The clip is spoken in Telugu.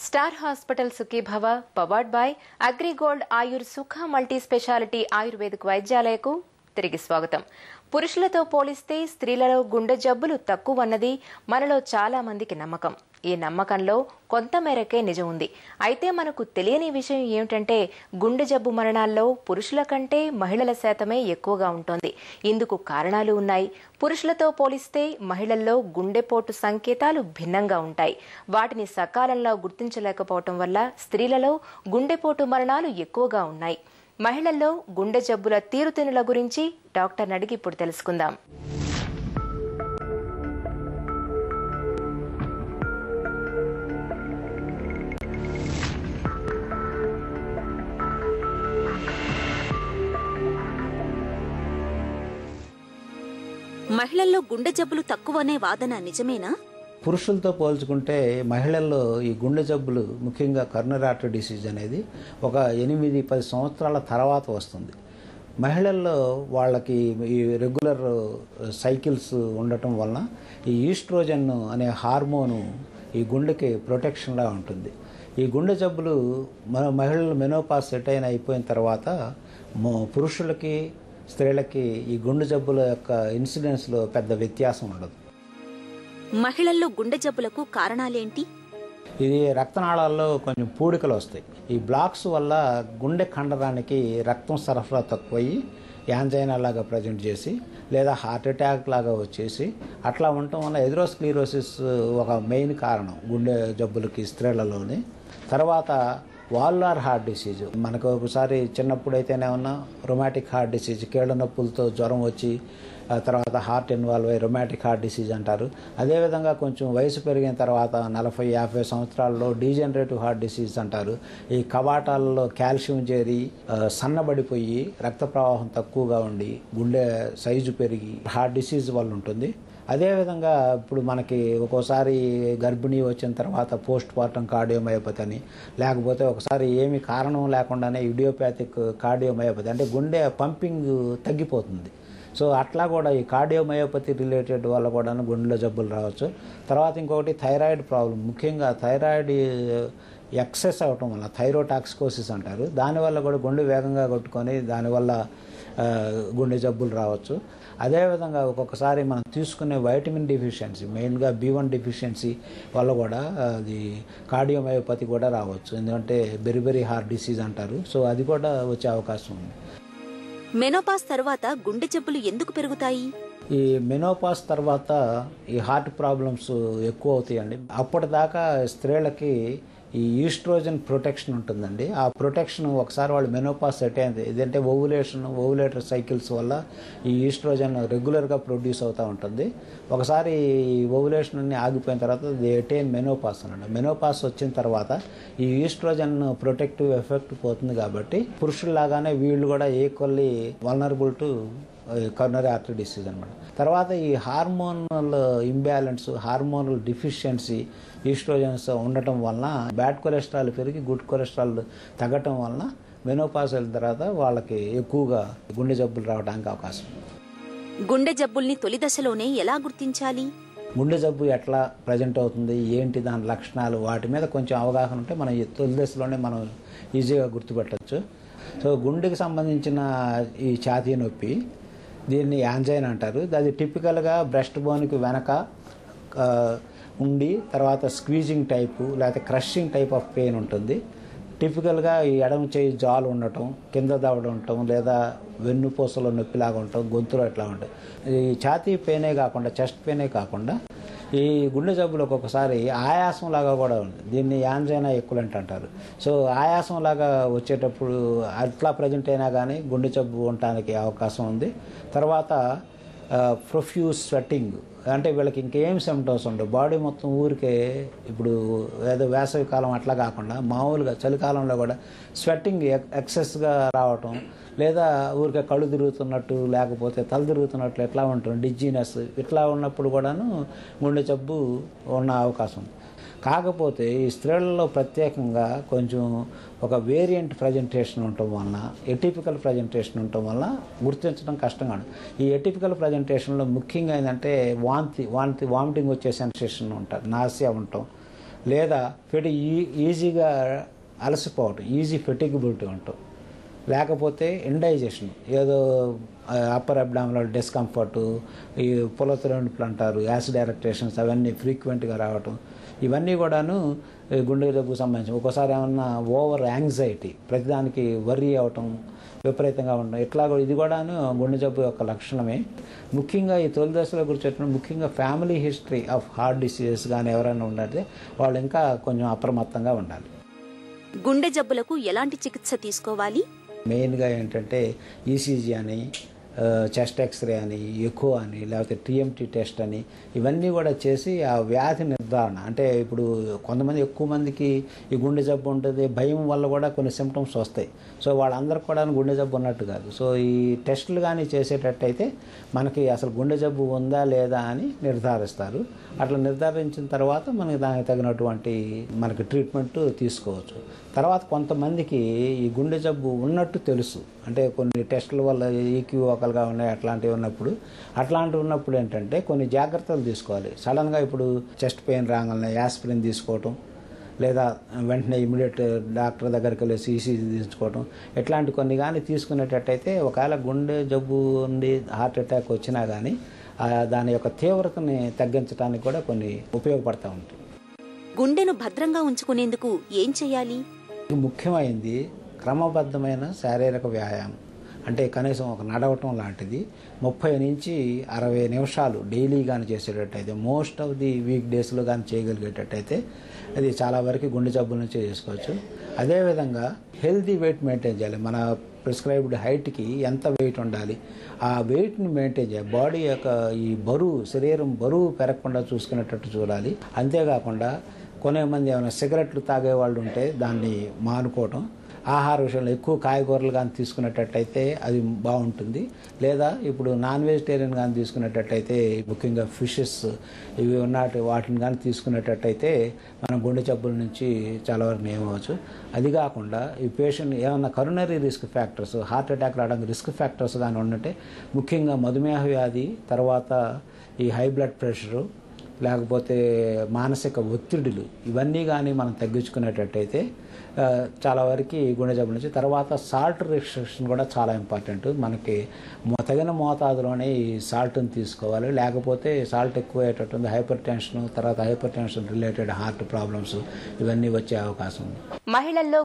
Star hospital Sukhibhava powered by Agrigold Ayur Sukha multi speciality ayurvedic వైద్యాలయకు తిరిగి స్వాగతం. పురుషులతో పోలిస్తే స్త్రీలలో గుండె జబ్బులు తక్కువన్నది మనలో చాలా మందికి నమ్మకం. ఈ నమ్మకంలో కొంతమేరకే నిజం ఉంది. అయితే మనకు తెలియని విషయం ఏమిటంటే గుండె జబ్బు మరణాల్లో పురుషుల కంటే మహిళల శాతమే ఎక్కువగా ఉంటుంది. ఇందుకు కారణాలు ఉన్నాయి. పురుషులతో పోలిస్తే మహిళల్లో గుండెపోటు సంకేతాలు భిన్నంగా ఉంటాయి. వాటిని సకాలంలో గుర్తించలేకపోవటం వల్ల స్త్రీలలో గుండెపోటు మరణాలు ఎక్కువగా ఉన్నాయి. మహిళల్లో గుండె జబ్బుల తీరుతెన్నుల గురించి డాక్టర్ని అడిగి ఇప్పుడు తెలుసుకుందాం. మహిళల్లో గుండె జబ్బులు తక్కువనే వాదన నిజమేనా? పురుషులతో పోల్చుకుంటే మహిళల్లో ఈ గుండె జబ్బులు, ముఖ్యంగా కరోనరీ ఆర్టరీ డిసీజ్ అనేది ఒక 8-10 సంవత్సరాల తర్వాత వస్తుంది. మహిళల్లో వాళ్ళకి ఈ రెగ్యులర్ సైకిల్స్ ఉండటం వలన ఈ ఈస్ట్రోజన్ అనే హార్మోను ఈ గుండెకి ప్రొటెక్షన్లా ఉంటుంది. ఈ గుండె జబ్బులు మహిళలు మెనోపాజ్ సెట్ అయిపోయిన తర్వాత పురుషులకి స్త్రీలకి ఈ గుండె జబ్బుల యొక్క ఇన్సిడెన్స్లో పెద్ద వ్యత్యాసం ఉండదు. మహిళల్లో గుండె జబ్బులకు కారణాలేంటి? ఇది రక్తనాళాల్లో కొంచెం పూడికలు వస్తాయి. ఈ బ్లాక్స్ వల్ల గుండె కండరానికి రక్తం సరఫరా తక్కువయ్యి యాంజైనా లాగా ప్రజెంట్ చేసి లేదా హార్ట్ అటాక్ లాగా వచ్చేసి అట్లా ఉండటం వల్ల ఎథెరోస్క్లెరోసిస్ ఒక మెయిన్ కారణం గుండె జబ్బులకి స్త్రీలలోని. తర్వాత వాల్వులార్ హార్ట్ డిసీజ్, మనకు ఒకసారి చిన్నప్పుడైతేనే ఉన్న రొమాటిక్ హార్ట్ డిసీజ్, కీళ్ళ నొప్పులతో జ్వరం వచ్చి తర్వాత హార్ట్ ఇన్వాల్వ్ అయ్యి రొమాటిక్ హార్ట్ డిసీజ్ అంటారు. అదేవిధంగా కొంచెం వయసు పెరిగిన తర్వాత 40-50 సంవత్సరాల్లో డీజనరేటివ్ హార్ట్ డిసీజ్ అంటారు. ఈ కవాటాలలో కాల్షియం చేరి సన్నబడిపోయి రక్త ప్రవాహం తక్కువగా ఉండి గుండె సైజు పెరిగి హార్ట్ డిసీజ్ వల్ల ఉంటుంది. అదేవిధంగా ఇప్పుడు మనకి ఒక్కోసారి గర్భిణీ వచ్చిన తర్వాత పోస్ట్ పార్టం కార్డియోమయోపతి అని, లేకపోతే ఒకసారి ఏమి కారణం లేకుండానే ఇడియోపాథిక్ కార్డియోమయోపతి అంటే గుండె పంపింగ్ తగ్గిపోతుంది. సో అట్లా కూడా ఈ కార్డియోమయోపతి రిలేటెడ్ వల్ల కూడా గుండెలో జబ్బులు రావచ్చు. తర్వాత ఇంకొకటి థైరాయిడ్ ప్రాబ్లం, ముఖ్యంగా థైరాయిడ్ ఎక్సెస్ అవటం వల్ల థైరోటాక్సికోసిస్ అంటారు. దానివల్ల కూడా గుండె వేగంగా కొట్టుకొని దానివల్ల గుండె జబ్బులు రావచ్చు. అదేవిధంగా ఒక్కొక్కసారి మనం తీసుకునే వైటమిన్ డిఫిషియన్సీ, మెయిన్గా B1 డిఫిషియన్సీ వల్ల కూడా అది కార్డియోమయోపతి కూడా రావచ్చు. ఎందుకంటే బెరిబెరీ హార్ట్ డిసీజ్ అంటారు. సో అది కూడా వచ్చే అవకాశం ఉంది. మెనోపాజ్ తర్వాత గుండె జబ్బులు ఎందుకు పెరుగుతాయి? ఈ మెనోపాజ్ తర్వాత ఈ హార్ట్ ప్రాబ్లమ్స్ ఎక్కువ అవుతాయండి. అప్పటిదాకా స్త్రీలకి ఈ ఈస్ట్రోజన్ ప్రొటెక్షన్ ఉంటుందండి. ఆ ప్రొటెక్షన్ ఒకసారి వాళ్ళు మెనోపాజ్ సెట్ అయింది, ఇదంటే ఓవులేటర్ సైకిల్స్ వల్ల ఈ ఈస్ట్రోజన్ రెగ్యులర్గా ప్రొడ్యూస్ అవుతూ ఉంటుంది. ఒకసారి ఈ ఓవులేషన్ అన్ని ఆగిపోయిన తర్వాత ది అటైన్ మెనోపాజ్ అనండి. మెనోపాజ్ వచ్చిన తర్వాత ఈ ఈస్ట్రోజన్ ప్రొటెక్టివ్ ఎఫెక్ట్ పోతుంది. కాబట్టి పురుషుల్లాగానే వీళ్ళు కూడా equally vulnerable to coronary artery disease అనమాట. తర్వాత ఈ hormonal imbalance, hormonal deficiency oestrogens ఉండటం వలన బ్యాడ్ కొలెస్ట్రాల్ పెరిగి గుడ్ కొలెస్ట్రాల్ తగ్గటం వలన మెనోపాజ్ అయిన తర్వాత వాళ్ళకి ఎక్కువగా గుండె జబ్బులు రావడానికి అవకాశం. గుండె జబ్బుల్ని తొలి దశలోనే ఎలా గుర్తించాలి? గుండె జబ్బు ఎట్లా ప్రజెంట్ అవుతుంది, ఏంటి దాని లక్షణాలు, వాటి మీద కొంచెం అవగాహన ఉంటే మనం ఈ తొలి దశలోనే మనం ఈజీగా గుర్తుపెట్టచ్చు. సో గుండెకి సంబంధించిన ఈ ఛాతీ నొప్పి, దీన్ని యాంజైనా అంటారు. అది టిపికల్గా బ్రెస్ట్ బోన్కి వెనక ఉండి తర్వాత స్క్వీజింగ్ టైపు లేకపోతే క్రషింగ్ టైప్ ఆఫ్ పెయిన్ ఉంటుంది. టిపికల్గా ఈ ఎడమ చేయి జాలు ఉండటం, కింద దవడం ఉండటం, లేదా వెన్నుపూసలో నొప్పిలాగా ఉండటం, గొంతులో ఇట్లా ఉంటాయి. ఈ ఛాతీ పెయినే కాకుండా చెస్ట్ పెయినే కాకుండా ఈ గుండె జబ్బులు ఒక్కొక్కసారి ఆయాసం లాగా కూడా ఉంది. దీన్ని యాంజైనా ఎక్వివలెంట్ అంటారు. సో ఆయాసం లాగా వచ్చేటప్పుడు అట్లా ప్రజెంట్ అయినా కానీ గుండె జబ్బు ఉండటానికి అవకాశం ఉంది. తర్వాత ప్రొఫ్యూజ్ స్వెట్టింగ్, అంటే వీళ్ళకి ఇంకేం సిమ్టమ్స్ ఉండవు, బాడీ మొత్తం ఊరికే ఇప్పుడు ఏదో వేసవి కాలం అట్లా కాకుండా మామూలుగా చలికాలంలో కూడా స్వెట్టింగ్ ఎక్సెస్గా రావటం, లేదా ఊరికే కళ్ళు తిరుగుతున్నట్టు లేకపోతే తల తిరుగుతున్నట్లు ఎట్లా ఉంటుంది, డిజ్జినెస్ ఇట్లా ఉన్నప్పుడు కూడాను గుండె జబ్బు ఉన్న అవకాశం ఉంది. కాకపోతే ఈ స్త్రీలలో ప్రత్యేకంగా కొంచెం ఒక వేరియంట్ ప్రజెంటేషన్ ఉండటం వలన, ఎటిపికల్ ప్రజెంటేషన్ ఉండటం వలన గుర్తించడం కష్టంగా ఉంటుంది. ఈ ఎటిపికల్ ప్రజెంటేషన్లో ముఖ్యంగా ఏంటంటే వామిటింగ్ వచ్చే సెన్సేషన్ ఉంటుంది, నాసియా ఉండటం, లేదా ఈజీగా అలసిపోవటం, ఈజీ ఫెటిగబిలిటీ ఉండటం, లేకపోతే ఇండైజెషన్, ఏదో అప్పర్ అబ్డామినల్ డిస్కంఫర్టు, ఈ పులతరెంపులు అంటారు, యాసిడ్ ఎరక్టేషన్స్ అవన్నీ ఫ్రీక్వెంట్గా రావటం, ఇవన్నీ కూడాను గుండె జబ్బుకు సంబంధించి. ఒక్కోసారి ఏమన్నా ఓవర్ యాంగ్జైటీ, ప్రతిదానికి వర్రీ అవటం, విపరీతంగా ఉండడం, ఇట్లా ఇది కూడాను గుండె జబ్బు యొక్క లక్షణమే. ముఖ్యంగా ఈ తొలి దశలో గురించి ముఖ్యంగా family history of heart diseases కానీ ఎవరైనా ఉండాలి, వాళ్ళు ఇంకా కొంచెం అప్రమత్తంగా ఉండాలి. గుండె జబ్బులకు ఎలాంటి చికిత్స తీసుకోవాలి? మెయిన్గా ఏంటంటే ఈసీజీ అని, చెస్ట్ ఎక్స్రే అని, ఎకో అని, లేకపోతే టీఎంటీ టెస్ట్ అని, ఇవన్నీ కూడా చేసి ఆ వ్యాధి నిర్ధారణ. అంటే ఇప్పుడు కొంతమంది ఎక్కువ మందికి ఈ గుండె జబ్బు ఉంటుంది, భయం వల్ల కూడా కొన్ని సిమ్టమ్స్ వస్తాయి. సో వాళ్ళందరికీ కూడా గుండె జబ్బు ఉన్నట్టు కాదు. సో ఈ టెస్టులు కానీ చేసేటట్టయితే మనకి అసలు గుండె జబ్బు ఉందా లేదా అని నిర్ధారిస్తారు. అట్లా నిర్ధారించిన తర్వాత మనకి దానికి తగినటువంటి మనకి ట్రీట్మెంట్ తీసుకోవచ్చు. తర్వాత కొంతమందికి ఈ గుండె జబ్బు ఉన్నట్టు తెలుసు, అంటే కొన్ని టెస్టుల వల్ల ఈక్యూవోకల్గా ఉన్నాయి అట్లాంటివి ఉన్నప్పుడు ఏంటంటే కొన్ని జాగ్రత్తలు తీసుకోవాలి. సడన్గా ఇప్పుడు చెస్ట్ పెయిన్ రాగానే యాస్పిరిన్ తీసుకోవటం, లేదా వెంటనే ఇమీడియట్ డాక్టర్ దగ్గరికి వెళ్ళి ఈసీజీ తీసుకోవటం, ఇట్లాంటి కొన్ని కానీ తీసుకునేటట్టయితే ఒకవేళ గుండె జబ్బు ఉండి హార్ట్ అటాక్ వచ్చినా కానీ దాని యొక్క తీవ్రతని తగ్గించడానికి కూడా కొన్ని ఉపయోగపడతా ఉంటాయి. గుండెను భద్రంగా ఉంచుకునేందుకు ఏం చేయాలి? ముఖ్యమైనది క్రమబద్ధమైన శారీరక వ్యాయామం. అంటే కనీసం ఒక నడవటం లాంటిది 30 నుంచి 60 నిమిషాలు డైలీ కానీ చేసేటట్టయితే, మోస్ట్ ఆఫ్ ది వీక్ డేస్లో కానీ చేయగలిగేటట్టయితే అది చాలా వరకు గుండె జబ్బుల నుంచి చేసుకోవచ్చు. అదేవిధంగా హెల్తీ వెయిట్ మెయింటైన్ చేయాలి. మన ప్రిస్క్రైబ్డ్ హైట్కి ఎంత వెయిట్ ఉండాలి, ఆ వెయిట్ని మెయింటైన్ చేయాలి. బాడీ యొక్క ఈ శరీరం బరువు పెరగకుండా చూసుకునేటట్టు చూడాలి. అంతేకాకుండా కొనేమంది ఏమైనా సిగరెట్లు తాగే వాళ్ళు ఉంటే దాన్ని మానుకోవటం, ఆహార విషయంలో ఎక్కువ కాయగూరలు కానీ తీసుకునేటట్టయితే అది బాగుంటుంది. లేదా ఇప్పుడు నాన్ వెజిటేరియన్ కానీ తీసుకునేటట్టయితే, ముఖ్యంగా ఫిషెస్ ఇవి వాటిని కానీ తీసుకునేటట్టయితే మనం గుండె జబ్బుల నుంచి చాలా వరకు నేమవచ్చు. అది కాకుండా ఈ పేషెంట్ ఏమన్నా coronary risk factors, heart attack రావడానికి రిస్క్ ఫ్యాక్టర్స్ కానీ ఉంటే, ముఖ్యంగా మధుమేహ వ్యాధి, తర్వాత ఈ హై బ్లడ్ ప్రెషరు, లేకపోతే మానసిక ఒత్తిడులు, ఇవన్నీ కానీ మనం తగ్గించుకునేటట్టయితే చాలా వరకు గుండె జబ్బు నుంచి. తర్వాత సాల్ట్ రిస్ట్రిక్షన్ కూడా చాలా ఇంపార్టెంట్. మనకి తగిన మోతాదులోనే ఈ సాల్ట్ని తీసుకోవాలి, లేకపోతే సాల్ట్ ఎక్కువ అయ్యేటట్టుంది హైపర్ టెన్షన్, తర్వాత hyper tension related heart problems ఇవన్నీ వచ్చే అవకాశం ఉంది. మహిళల్లో